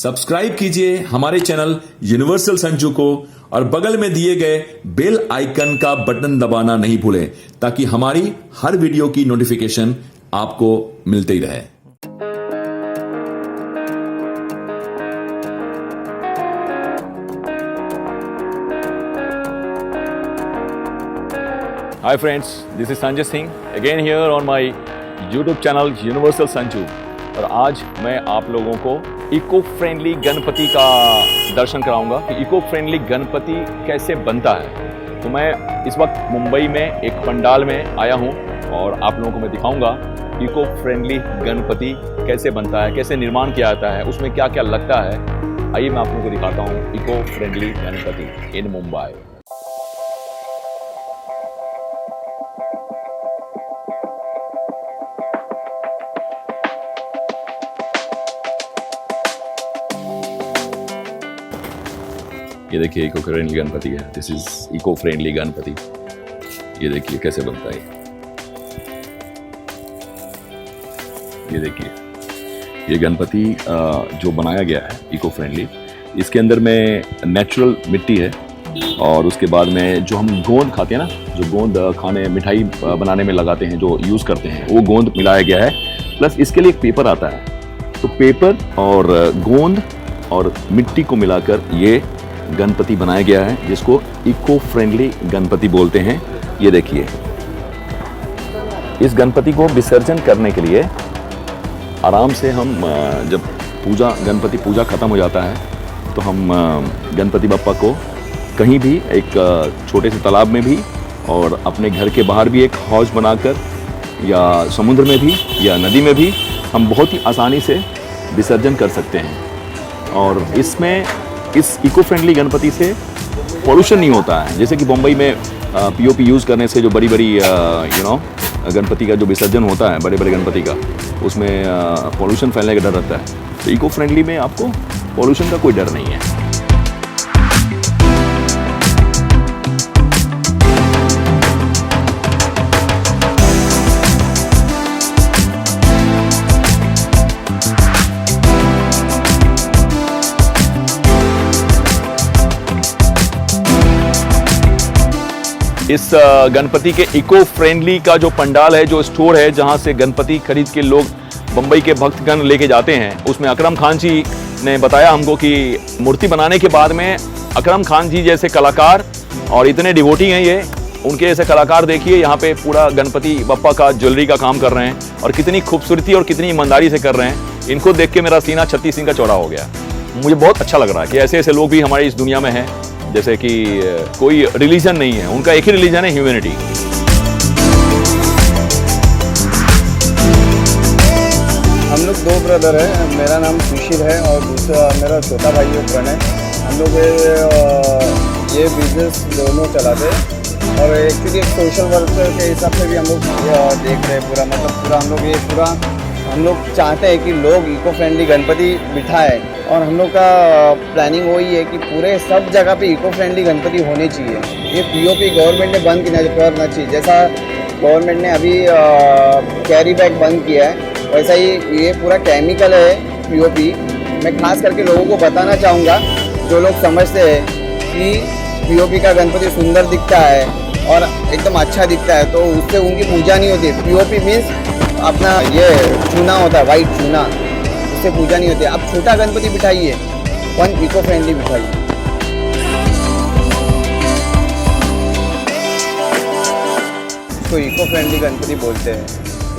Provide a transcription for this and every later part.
Subscribe कीजिए हमारे channel universal Sanju को और बगल में दिए गए बेल आइकन का बटन दबाना नहीं भूलें ताकि हमारी हर वीडियो की नोटिफिकेशन आपको मिलते ही रहे। Hi friends, this is Sanjay Singh again here on my YouTube channel Universal Sanju और आज मैं आप लोगों को इको फ्रेंडली गणपति का दर्शन कराऊंगा कि इको फ्रेंडली गणपति कैसे बनता है। तो मैं इस वक्त मुंबई में एक पंडाल में आया हूं और आप लोगों को मैं दिखाऊंगा इको फ्रेंडली गणपति कैसे बनता है, कैसे निर्माण किया जाता है, उसमें क्या क्या लगता है। आइए मैं आप लोगों को दिखाता हूँ eco friendly Ganpati in Mumbai. ये देखिए इको फ्रेंडली गणपति है। This is eco friendly Ganpati. ये देखिए कैसे बनता है। ये देखिए ये गणपति जो बनाया गया है इको फ्रेंडली, इसके अंदर में नेचुरल मिट्टी है और उसके बाद में जो हम गोंद खाते हैं ना, जो गोंद खाने मिठाई बनाने में लगाते हैं, जो यूज़ करते हैं, वो गोंद मिलाया गया है। प्लस इसके लिए एक पेपर आता है, तो पेपर और गोंद और मिट्टी को मिलाकर ये गणपति बनाया गया है जिसको इको फ्रेंडली गणपति बोलते हैं। ये देखिए इस गणपति को विसर्जन करने के लिए आराम से हम जब गणपति पूजा खत्म हो जाता है तो हम गणपति बप्पा को कहीं भी एक छोटे से तालाब में भी और अपने घर के बाहर भी एक हौज बनाकर या समुद्र में भी या नदी में भी हम बहुत ही आसानी से विसर्जन कर सकते हैं। और इसमें इस इको फ्रेंडली गणपति से पॉल्यूशन नहीं होता है। जैसे कि मुंबई में पीओपी यूज़ करने से जो बड़ी बड़ी गणपति का जो विसर्जन होता है, बड़े बड़े गणपति का, उसमें पॉल्यूशन फैलने का डर रहता है। तो इको फ्रेंडली में आपको पॉल्यूशन का कोई डर नहीं है। इस गणपति के इको फ्रेंडली का जो पंडाल है, जो स्टोर है जहां से गणपति खरीद के लोग मुंबई के भक्तगण लेके जाते हैं, उसमें अकरम खान जी ने बताया हमको कि मूर्ति बनाने के बाद में अकरम खान जी जैसे कलाकार और इतने डिवोटी हैं ये, उनके जैसे कलाकार देखिए यहाँ पे पूरा गणपति बप्पा का ज्वेलरी का काम कर रहे हैं और कितनी खूबसूरती और कितनी ईमानदारी से कर रहे हैं। इनको देख के मेरा सीना 36 इंच का चौड़ा हो गया। मुझे बहुत अच्छा लग रहा है कि ऐसे ऐसे लोग भी हमारी इस दुनिया में हैं। जैसे कि कोई रिलीजन नहीं है, उनका एक ही रिलीजन है, ह्यूमैनिटी। हम लोग दो ब्रदर हैं, मेरा नाम सुशील है और दूसरा मेरा छोटा भाई है प्रणय। हम लोग ये बिजनेस दोनों चलाते हैं और एक्चुअली एक सोशल वर्कर के हिसाब से भी हम लोग देख रहे हैं पूरा, मतलब पूरा हम लोग चाहते हैं कि लोग इको फ्रेंडली गणपति बिठाएं और हम लोग का प्लानिंग वही है कि पूरे सब जगह पे इको फ्रेंडली गणपति होने चाहिए। ये पीओपी गवर्नमेंट ने बंद करना चाहिए। जैसा गवर्नमेंट ने अभी कैरी बैग बंद किया है, वैसा ही ये पूरा केमिकल है पीओपी। मैं खास करके लोगों को बताना चाहूँगा, जो लोग समझते हैं कि पीओपी का गणपति सुंदर दिखता है और एकदम अच्छा दिखता है तो उससे उनकी पूजा नहीं होती। पीओपी मीन्स अपना ये चूना होता है, वाइट चूना, उससे पूजा नहीं होती। आप छोटा गणपति बिठाइए, वन इको फ्रेंडली बिठाइए। इसको इको फ्रेंडली गणपति बोलते हैं।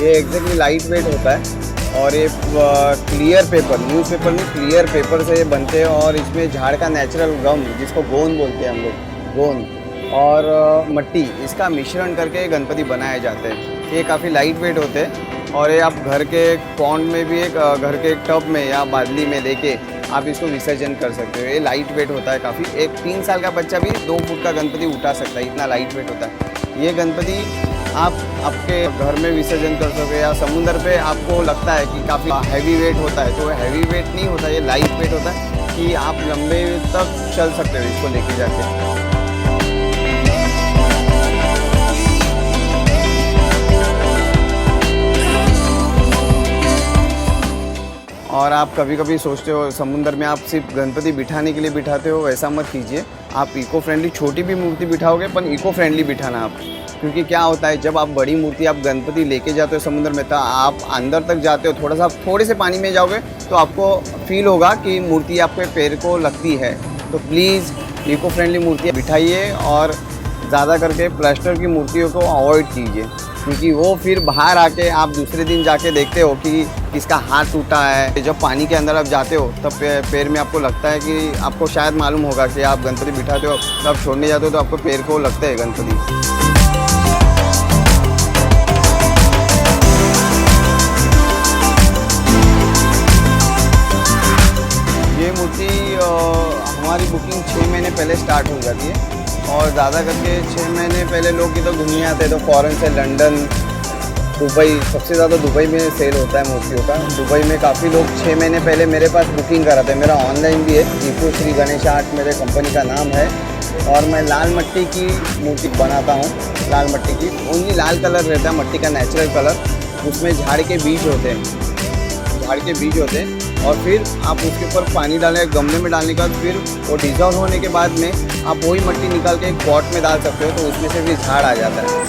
ये एग्जैक्टली लाइट वेट होता है और ये क्लियर पेपर, न्यूज़पेपर में क्लियर पेपर से ये बनते हैं और इसमें झाड़ का नेचुरल गम, जिसको गोंद बोलते हैं हम लोग, गोंद और मट्टी, इसका मिश्रण करके गणपति बनाए जाते हैं। ये काफ़ी लाइट वेट होते हैं और ये आप घर के पॉन्ड में भी, घर के टब में या बादली में लेके आप इसको विसर्जन कर सकते हो। ये लाइट वेट होता है काफ़ी। एक 3 साल का बच्चा भी 2 फुट का गणपति उठा सकता है, इतना लाइट वेट होता है। ये गणपति आप आपके घर में विसर्जन कर सकते हो या समुद्र पे आपको लगता है कि काफ़ी हैवी वेट होता है, तो हैवी वेट नहीं होता, ये लाइट वेट होता है कि आप लंबे तक चल सकते हो इसको लेके जाके। और आप कभी कभी सोचते हो समुंदर में आप सिर्फ गणपति बिठाने के लिए बिठाते हो, वैसा मत कीजिए। आप इको फ्रेंडली छोटी भी मूर्ति बिठाओगे पर इको फ्रेंडली बिठाना आप, क्योंकि क्या होता है जब आप बड़ी मूर्ति आप गणपति लेके जाते हो समुद्र में, तो आप अंदर तक जाते हो, थोड़े से पानी में जाओगे तो आपको फील होगा कि मूर्ति आपके पैर को लगती है। तो प्लीज़ इको फ्रेंडली मूर्तियाँ बिठाइए और ज़्यादा करके प्लास्टर की मूर्तियों को अवॉइड कीजिए, क्योंकि वो फिर बाहर आके आप दूसरे दिन जाके देखते हो कि किसका हाथ टूटा है। जब पानी के अंदर आप जाते हो तब पैर में आपको लगता है कि आपको शायद मालूम होगा कि आप गणपति बिठाते हो, तो आप छोड़ने जाते हो तो आपको पैर को लगता है गणपति। ये मूर्ति हमारी बुकिंग 6 महीने पहले स्टार्ट हो जाती है और ज़्यादा करके 6 महीने पहले लोग इधर घूमने आते हैं, तो फॉरेन से लंदन, दुबई, सबसे ज़्यादा दुबई में सेल होता है मूर्तियों का। दुबई में काफ़ी लोग 6 महीने पहले मेरे पास बुकिंग कराते हैं। मेरा ऑनलाइन भी है, इको श्री गणेश आर्ट मेरे कंपनी का नाम है और मैं लाल मिट्टी की मूर्ति बनाता हूँ। लाल मिट्टी की ओनली लाल कलर रहता है, मिट्टी का नेचुरल कलर, उसमें झाड़ के बीज होते हैं, और फिर आप उसके ऊपर पानी डालें गमले में डालने के बाद फिर वो डिजॉल्व होने के बाद में आप वही मिट्टी निकाल के एक पॉट में डाल सकते हो, तो उसमें से भी झाड़ आ जाता है।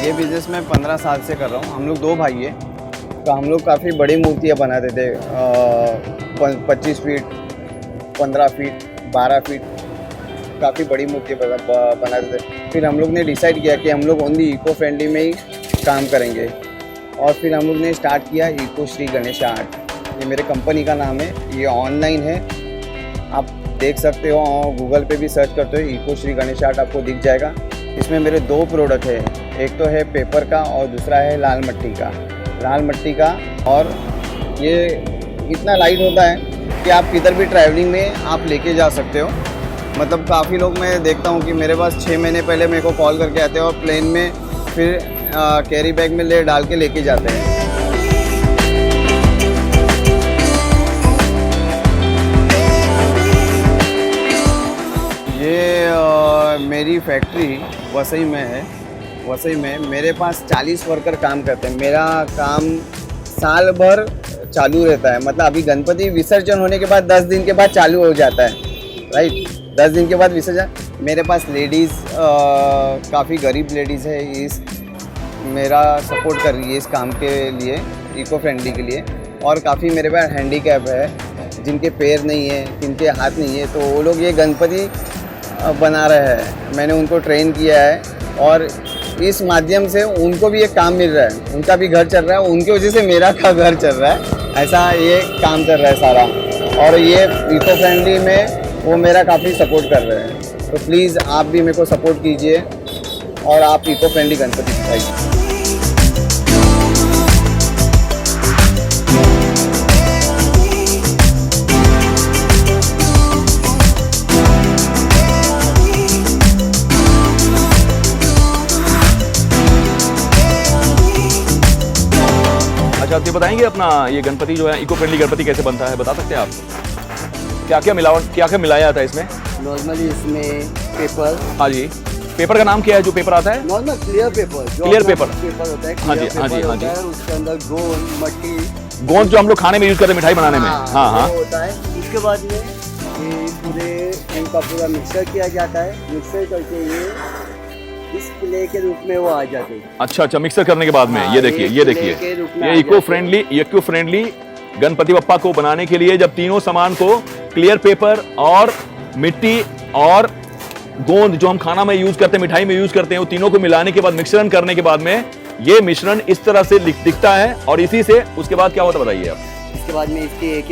ये बिज़नेस मैं 15 साल से कर रहा हूँ। हम लोग 2 भाई हैं, तो हम लोग काफ़ी बड़ी मूर्तियाँ बनाते थे, 25 फीट, 15 फीट, 12 फीट, काफ़ी बड़ी मूर्तियाँ बनाते थे। फिर हम लोग ने डिसाइड किया कि हम लोग ओनली इको फ्रेंडली में ही काम करेंगे और फिर हम लोग ने स्टार्ट किया इको श्री गणेश आर्ट। ये मेरे कंपनी का नाम है, ये ऑनलाइन है, आप देख सकते हो, गूगल पे भी सर्च करते हो इको श्री गणेश आर्ट, आपको दिख जाएगा। इसमें मेरे 2 प्रोडक्ट है, एक तो है पेपर का और दूसरा है लाल मिट्टी का। और ये इतना लाइट होता है कि आप किधर भी ट्रैवलिंग में आप लेके जा सकते हो। मतलब काफ़ी लोग मैं देखता हूँ कि मेरे पास 6 महीने पहले मेरे को कॉल करके आते हैं और प्लेन में फिर कैरी बैग में डाल के लेके जाते हैं। ये मेरी फैक्ट्री वसई में है। वसई में मेरे पास 40 वर्कर काम करते हैं। मेरा काम साल भर चालू रहता है, मतलब अभी गणपति विसर्जन होने के बाद 10 दिन के बाद चालू हो जाता है, राइट। 10 दिन के बाद विसर्जन। मेरे पास लेडीज़ काफ़ी गरीब लेडीज़ है, इस मेरा सपोर्ट कर रही है इस काम के लिए, इको फ्रेंडली के लिए। और काफ़ी मेरे पास हैंडीकैप है, जिनके पैर नहीं है, जिनके हाथ नहीं है, तो वो लोग ये गणपति बना रहे हैं। मैंने उनको ट्रेन किया है और इस माध्यम से उनको भी एक काम मिल रहा है, उनका भी घर चल रहा है, उनकी वजह से मेरा का घर चल रहा है। ऐसा ये काम चल रहा है सारा। और ये इको फ्रेंडली में वो मेरा काफ़ी सपोर्ट कर रहे हैं। तो प्लीज़ आप भी मेरे को सपोर्ट कीजिए और आप इको फ्रेंडली गणपति दिखाइए। अच्छा, आप ये बताएंगे अपना ये गणपति जो है इको फ्रेंडली गणपति कैसे बनता है, बता सकते हैं आप? क्या क्या मिलाया जाता है इसमें? नॉर्मली इसमें पेपर। हाँ जी, पेपर का नाम क्या है जो पेपर आता है? Normal clear paper. Clear paper होता है। हाँ जी, हाँ जी, हाँ जी। उसके अंदर गोंद, मट्टी, गोंद जो हम लोग खाने में यूज करते हैं, मिठाई बनाने में। हाँ हाँ, वो होता है। उसके बाद में ये पूरे इनका पूरा मिक्सर किया जाता है। मिक्सर करके ये इस क्ले के रूप में वो आ जाते हैं। अच्छा, मिक्सर करने के बाद में ये देखिए, ये इको फ्रेंडली गणपति बप्पा को बनाने के लिए जब तीनों सामान को क्लियर पेपर और मिट्टी और गोंद जो हम खाना में यूज करते हैं, मिठाई में यूज करते हैं, वो तीनों को मिलाने के बाद मिश्रण करने के बाद में ये मिश्रण इस तरह से दिखता है। और इसी से उसके बाद क्या होता है बताइए आप? इसके बाद में इसकी एक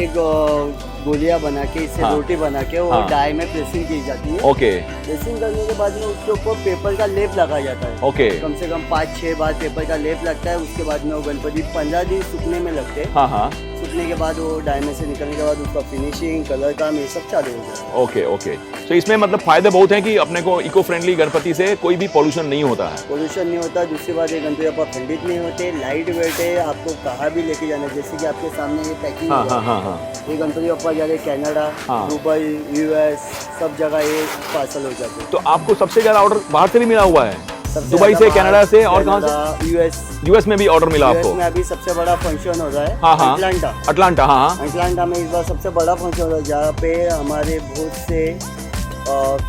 गोलियां बना के इससे हाँ। रोटी बना के वो डाई में प्रेसिंग की जाती है। ओके। प्रेसिंग करने के बाद में उसके ऊपर पेपर का लेप लगाया जाता है। ओके। कम से कम 5-6 बार पेपर का लेप लगता है। उसके बाद में वो गणपति 15 दिन सूखने में लगते हैं। हाँ हाँ। फूटने के बाद वो डायमंड से निकलने के बाद उसका फिनिशिंग कलर काम ये सब चालू हो जाता है। ओके ओके, तो इसमें मतलब फायदे बहुत हैं कि अपने को इको फ्रेंडली गणपति से कोई भी पॉल्यूशन नहीं होता है। पोल्यूशन नहीं होता। दूसरी बात ये गणपति बप्पा खंडित नहीं होते, लाइट वेट है, आपको कहाँ भी लेके जाना है। जैसे कि आपके सामने ये पैकिंग हाँ हाँ हाँ हाँ, ये गणपति बप्पा जा रहे कनाडा, हाँ। दुबई, यूएस सब जगह ये पार्सल हो जाते हैं। तो आपको सबसे ज्यादा ऑर्डर बाहर से भी मिला हुआ है? सबसे दुबई से, ज्यादा कनाडा से और कहाँ से? Canada, US. यूएस में भी ऑर्डर मिला यूएस आपको? में अभी सबसे बड़ा फंक्शन हो रहा है हाँ हाँ, अटलांटा। अटलांटा, हाँ हाँ। अटलांटा में इस बार सबसे बड़ा फंक्शन हो रहा है जहाँ पे हमारे बहुत से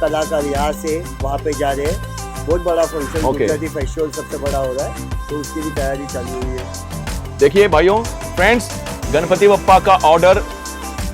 कलाकार यहाँ से वहाँ पे जा रहे हैं। बहुत बड़ा फंक्शन, Okay. गुजराती फेस्टिवल सबसे बड़ा हो रहा है, तो उसकी भी तैयारी चालू हुई है। देखिए भाइयों फ्रेंड्स, गणपति बप्पा का ऑर्डर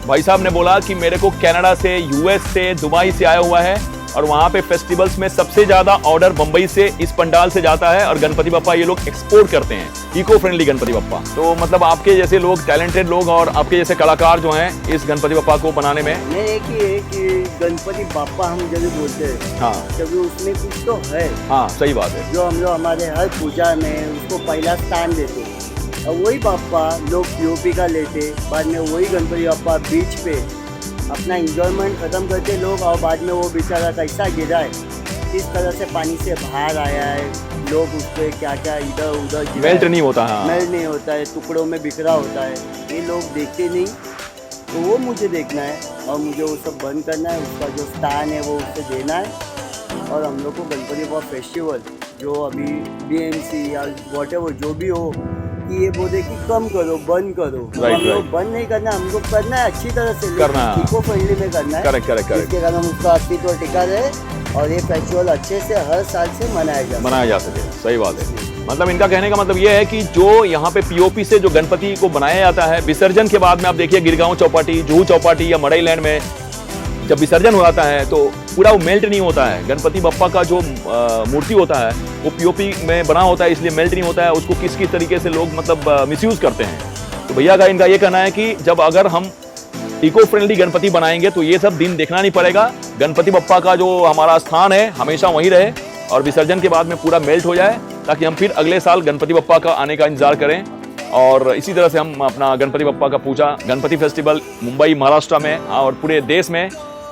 भाई साहब ने बोला कि मेरे को कनाडा से, यूएस से, दुबई से आया हुआ है और वहाँ पे फेस्टिवल्स में सबसे ज्यादा ऑर्डर बम्बई से इस पंडाल से जाता है और गणपति बप्पा ये लोग एक्सपोर्ट करते हैं, इको फ्रेंडली गणपति बप्पा। तो मतलब आपके जैसे लोग, टैलेंटेड लोग और आपके जैसे कलाकार जो हैं इस गणपति बप्पा को बनाने में। नहीं, एक ही है कि गणपति बापा हम जब भी बोलते हैं हाँ तभी उसमें कुछ तो है हाँ, सही बात है। जो हम लोग हमारे हर पूजा में उसको पहला स्थान देते हैं। और वही बापा लोग पीओपी का लेते, बाद में वही गणपति बापा बीच पे अपना इंजॉयमेंट खत्म करते लोग, और बाद में वो बेचारा कैसा गिरा है, किस तरह से पानी से बाहर आया है, लोग उस पर क्या क्या इधर उधर गिरा मेल्ट है, नहीं होता। हाँ मेल्ट नहीं होता है, टुकड़ों में बिखरा होता है, ये लोग देखते नहीं। तो वो मुझे देखना है और मुझे वो सब बंद करना है, उसका जो स्थान है वो उससे देना है। और हम लोग को गणपति बप्पा फेस्टिवल जो अभी बीएमसी या वॉटेवर जो भी हो कि ये बोले कि कम करो, बंद करो, तो Right, हम लोग right. बंद नहीं करना, हमको करना है अच्छी तरह से, करना है। इको फ्रेंडली में करना है। करेक्ट करेक्ट करेक्ट, जिसके कारण उसका अस्तित्व टिका रहे और ये फेस्टिवल अच्छे से हर साल से मनाया जा सके। सही बात है। मतलब इनका कहने का मतलब ये है कि जो यहाँ पे पीओपी से जो गणपति को बनाया जाता है, विसर्जन के बाद में आप देखिए गिरगांव चौपाटी, जुहू चौपाटी या मड़ई लैंड में जब विसर्जन हो जाता है तो पूरा वो मेल्ट नहीं होता है। गणपति बप्पा का जो मूर्ति होता है वो पीओपी में बना होता है, इसलिए मेल्ट नहीं होता है। उसको किस किस तरीके से लोग मतलब मिसयूज करते हैं। तो भैया का इनका ये कहना है कि जब अगर हम इको फ्रेंडली गणपति बनाएंगे तो ये सब दिन देखना नहीं पड़ेगा। गणपति बप्पा का जो हमारा स्थान है हमेशा वहीं रहे और विसर्जन के बाद में पूरा मेल्ट हो जाए, ताकि हम फिर अगले साल गणपति बप्पा का आने का इंतजार करें। और इसी तरह से हम अपना गणपति बप्पा का पूजा, गणपति फेस्टिवल मुंबई, महाराष्ट्र में और पूरे देश में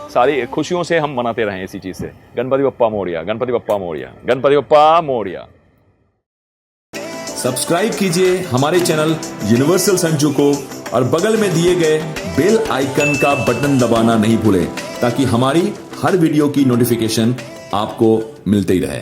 सारी खुशियों से हम मनाते रहें इसी चीज़ से। गणपति बप्पा मोरिया, गणपति बप्पा मोरिया, गणपति बप्पा मोरिया। सब्सक्राइब कीजिए हमारे चैनल यूनिवर्सल संजू को और बगल में दिए गए बेल आइकन का बटन दबाना नहीं भूलें, ताकि हमारी हर वीडियो की नोटिफिकेशन आपको मिलते ही रहे।